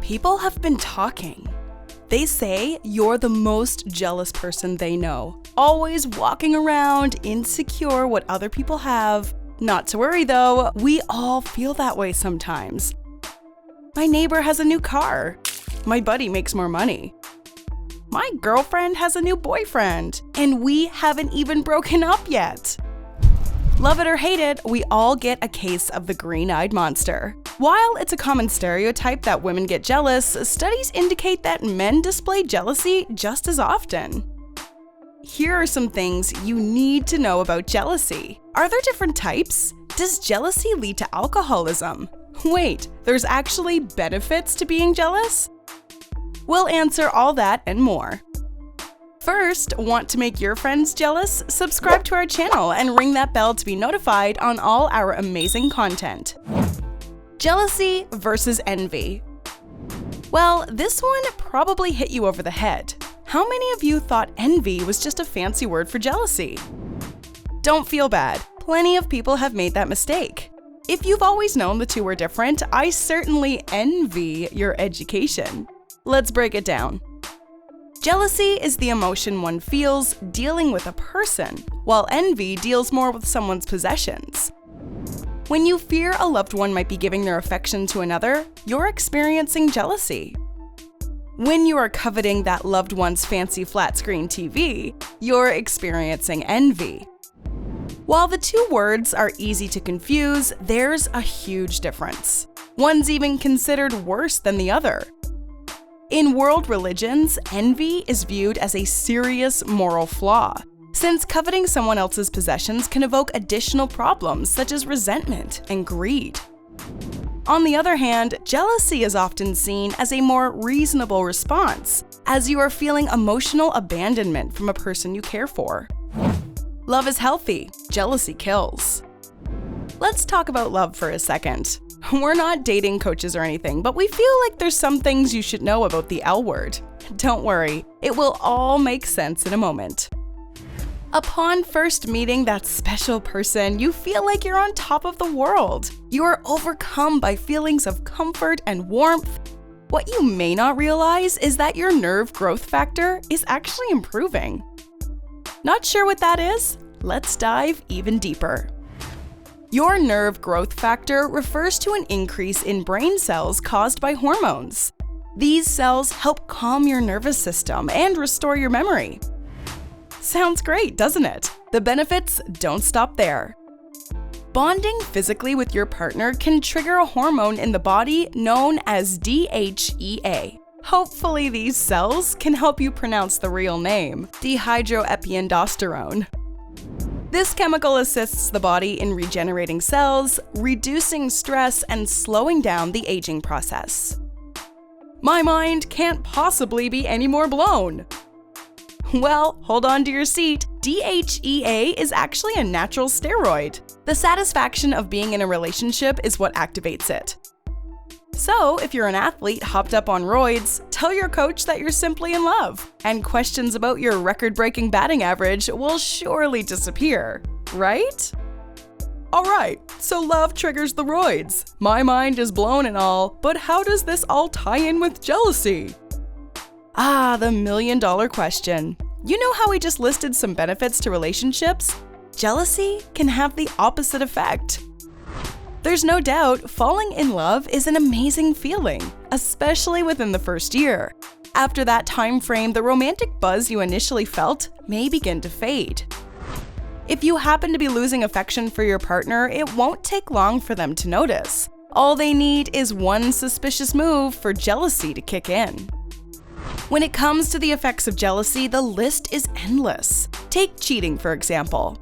People have been talking. They say you're the most jealous person they know, always walking around insecure what other people have. Not to worry though, we all feel that way sometimes. My neighbor has a new car. My buddy makes more money. My girlfriend has a new boyfriend, and we haven't even broken up yet. Love it or hate it, we all get a case of the green-eyed monster. While it's a common stereotype that women get jealous, studies indicate that men display jealousy just as often. Here are some things you need to know about jealousy. Are there different types? Does jealousy lead to alcoholism? Wait, there's actually benefits to being jealous? We'll answer all that and more. First, want to make your friends jealous? Subscribe to our channel and ring that bell to be notified on all our amazing content. Jealousy versus envy. Well, this one probably hit you over the head. How many of you thought envy was just a fancy word for jealousy? Don't feel bad. Plenty of people have made that mistake. If you've always known the two were different, I certainly envy your education. Let's break it down. Jealousy is the emotion one feels dealing with a person, while envy deals more with someone's possessions. When you fear a loved one might be giving their affection to another, you're experiencing jealousy. When you are coveting that loved one's fancy flat-screen TV, you're experiencing envy. While the two words are easy to confuse, there's a huge difference. One's even considered worse than the other. In world religions, envy is viewed as a serious moral flaw, since coveting someone else's possessions can evoke additional problems such as resentment and greed. On the other hand, jealousy is often seen as a more reasonable response, as you are feeling emotional abandonment from a person you care for. Love is healthy, jealousy kills. Let's talk about love for a second. We're not dating coaches or anything, but we feel like there's some things you should know about the L word. Don't worry, it will all make sense in a moment. Upon first meeting that special person, you feel like you're on top of the world. You are overcome by feelings of comfort and warmth. What you may not realize is that your nerve growth factor is actually improving. Not sure what that is? Let's dive even deeper. Your nerve growth factor refers to an increase in brain cells caused by hormones. These cells help calm your nervous system and restore your memory. Sounds great, doesn't it? The benefits don't stop there. Bonding physically with your partner can trigger a hormone in the body known as DHEA. Hopefully these cells can help you pronounce the real name, dihydroepiandrosterone. This chemical assists the body in regenerating cells, reducing stress, and slowing down the aging process. My mind can't possibly be any more blown. Well, hold on to your seat. DHEA is actually a natural steroid. The satisfaction of being in a relationship is what activates it. So, if you're an athlete hopped up on roids, tell your coach that you're simply in love, and questions about your record-breaking batting average will surely disappear, right? Alright, so love triggers the roids. My mind is blown and all, but how does this all tie in with jealousy? Ah, the million-dollar question. You know how we just listed some benefits to relationships? Jealousy can have the opposite effect. There's no doubt falling in love is an amazing feeling, especially within the first year. After that time frame, the romantic buzz you initially felt may begin to fade. If you happen to be losing affection for your partner, it won't take long for them to notice. All they need is one suspicious move for jealousy to kick in. When it comes to the effects of jealousy, the list is endless. Take cheating, for example.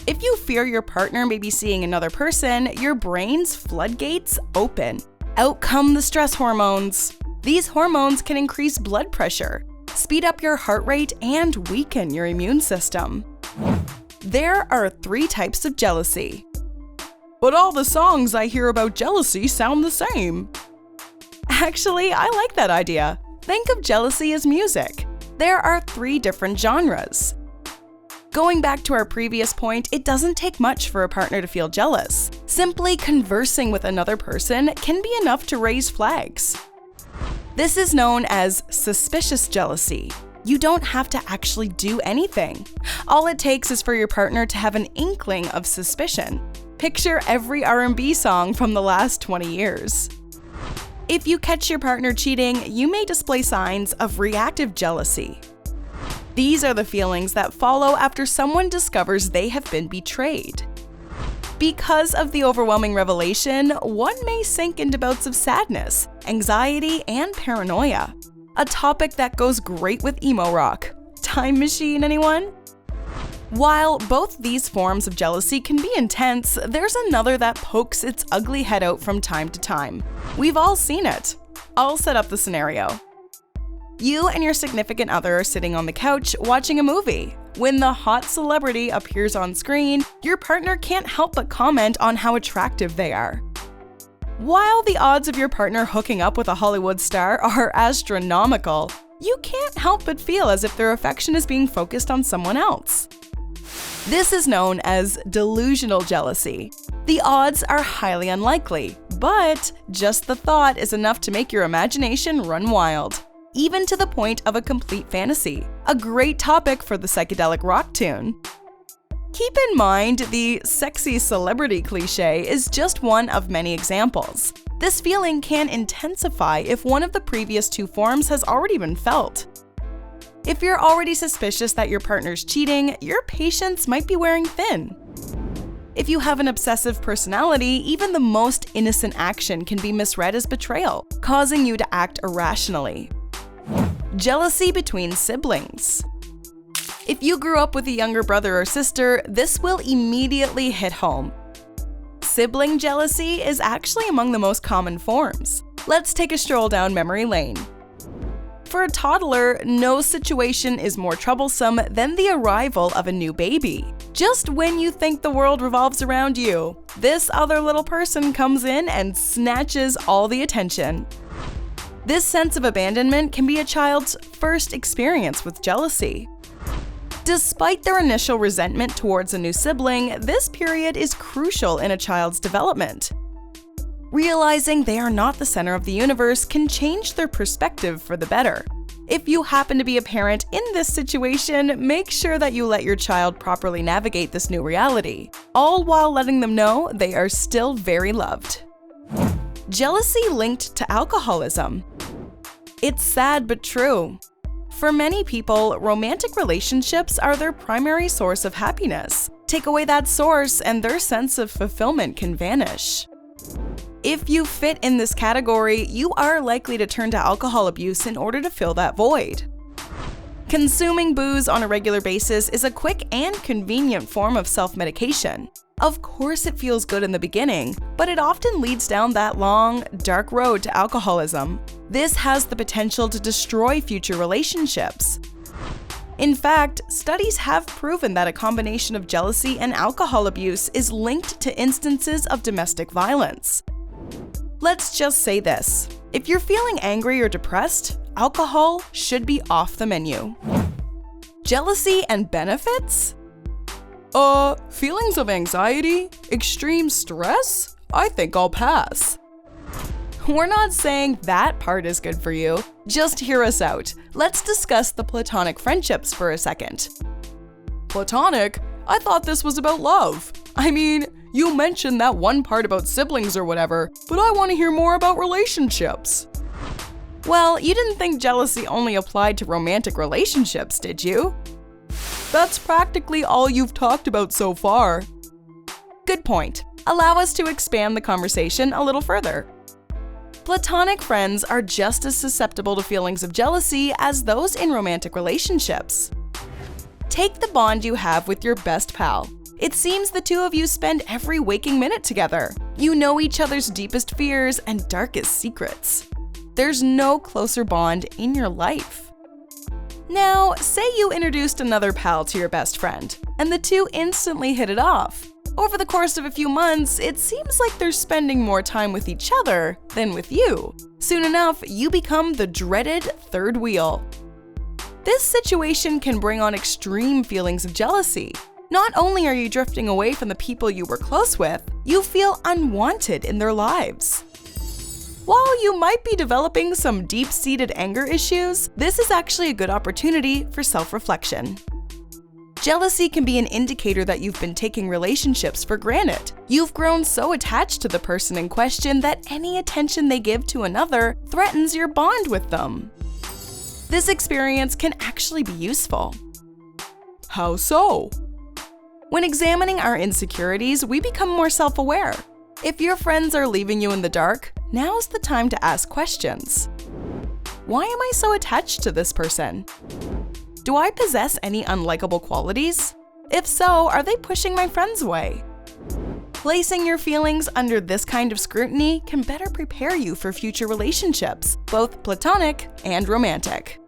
If you fear your partner may be seeing another person, your brain's floodgates open. Out come the stress hormones. These hormones can increase blood pressure, speed up your heart rate, and weaken your immune system. There are 3 types of jealousy. But all the songs I hear about jealousy sound the same. Actually, I like that idea. Think of jealousy as music. There are 3 different genres. Going back to our previous point, it doesn't take much for a partner to feel jealous. Simply conversing with another person can be enough to raise flags. This is known as suspicious jealousy. You don't have to actually do anything. All it takes is for your partner to have an inkling of suspicion. Picture every R&B song from the last 20 years. If you catch your partner cheating, you may display signs of reactive jealousy. These are the feelings that follow after someone discovers they have been betrayed. Because of the overwhelming revelation, one may sink into bouts of sadness, anxiety, and paranoia. A topic that goes great with emo rock. Time Machine, anyone? While both these forms of jealousy can be intense, there's another that pokes its ugly head out from time to time. We've all seen it. I'll set up the scenario. You and your significant other are sitting on the couch watching a movie. When the hot celebrity appears on screen, your partner can't help but comment on how attractive they are. While the odds of your partner hooking up with a Hollywood star are astronomical, you can't help but feel as if their affection is being focused on someone else. This is known as delusional jealousy. The odds are highly unlikely, but just the thought is enough to make your imagination run wild, even to the point of a complete fantasy. A great topic for the psychedelic rock tune. Keep in mind, the sexy celebrity cliché is just one of many examples. This feeling can intensify if one of the previous two forms has already been felt. If you're already suspicious that your partner's cheating, your patience might be wearing thin. If you have an obsessive personality, even the most innocent action can be misread as betrayal, causing you to act irrationally. Jealousy between siblings. If you grew up with a younger brother or sister, this will immediately hit home. Sibling jealousy is actually among the most common forms. Let's take a stroll down memory lane. For a toddler, no situation is more troublesome than the arrival of a new baby. Just when you think the world revolves around you, this other little person comes in and snatches all the attention. This sense of abandonment can be a child's first experience with jealousy. Despite their initial resentment towards a new sibling, this period is crucial in a child's development. Realizing they are not the center of the universe can change their perspective for the better. If you happen to be a parent in this situation, make sure that you let your child properly navigate this new reality, all while letting them know they are still very loved. Jealousy linked to alcoholism. It's sad but true. For many people, romantic relationships are their primary source of happiness. Take away that source and their sense of fulfillment can vanish. If you fit in this category, you are likely to turn to alcohol abuse in order to fill that void. Consuming booze on a regular basis is a quick and convenient form of self-medication. Of course it feels good in the beginning, but it often leads down that long, dark road to alcoholism. This has the potential to destroy future relationships. In fact, studies have proven that a combination of jealousy and alcohol abuse is linked to instances of domestic violence. Let's just say this: if you're feeling angry or depressed, alcohol should be off the menu. Jealousy and benefits? Feelings of anxiety? Extreme stress? I think I'll pass. We're not saying that part is good for you. Just hear us out. Let's discuss the platonic friendships for a second. Platonic? I thought this was about love. I mean, you mentioned that one part about siblings or whatever, but I want to hear more about relationships. Well, you didn't think jealousy only applied to romantic relationships, did you? That's practically all you've talked about so far. Good point. Allow us to expand the conversation a little further. Platonic friends are just as susceptible to feelings of jealousy as those in romantic relationships. Take the bond you have with your best pal. It seems the two of you spend every waking minute together. You know each other's deepest fears and darkest secrets. There's no closer bond in your life. Now, say you introduced another pal to your best friend, and the two instantly hit it off. Over the course of a few months, it seems like they're spending more time with each other than with you. Soon enough, you become the dreaded third wheel. This situation can bring on extreme feelings of jealousy. Not only are you drifting away from the people you were close with, you feel unwanted in their lives. While you might be developing some deep-seated anger issues, this is actually a good opportunity for self-reflection. Jealousy can be an indicator that you've been taking relationships for granted. You've grown so attached to the person in question that any attention they give to another threatens your bond with them. This experience can actually be useful. How so? When examining our insecurities, we become more self-aware. If your friends are leaving you in the dark, now's the time to ask questions. Why am I so attached to this person? Do I possess any unlikable qualities? If so, are they pushing my friends away? Placing your feelings under this kind of scrutiny can better prepare you for future relationships, both platonic and romantic.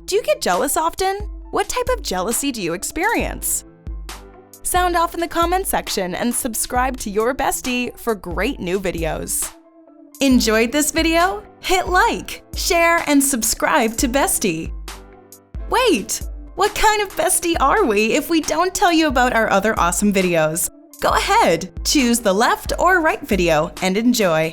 Do you get jealous often? What type of jealousy do you experience? Sound off in the comment section and subscribe to your bestie for great new videos. Enjoyed this video? Hit like, share, and subscribe to Bestie. Wait, what kind of bestie are we if we don't tell you about our other awesome videos? Go ahead, choose the left or right video and enjoy.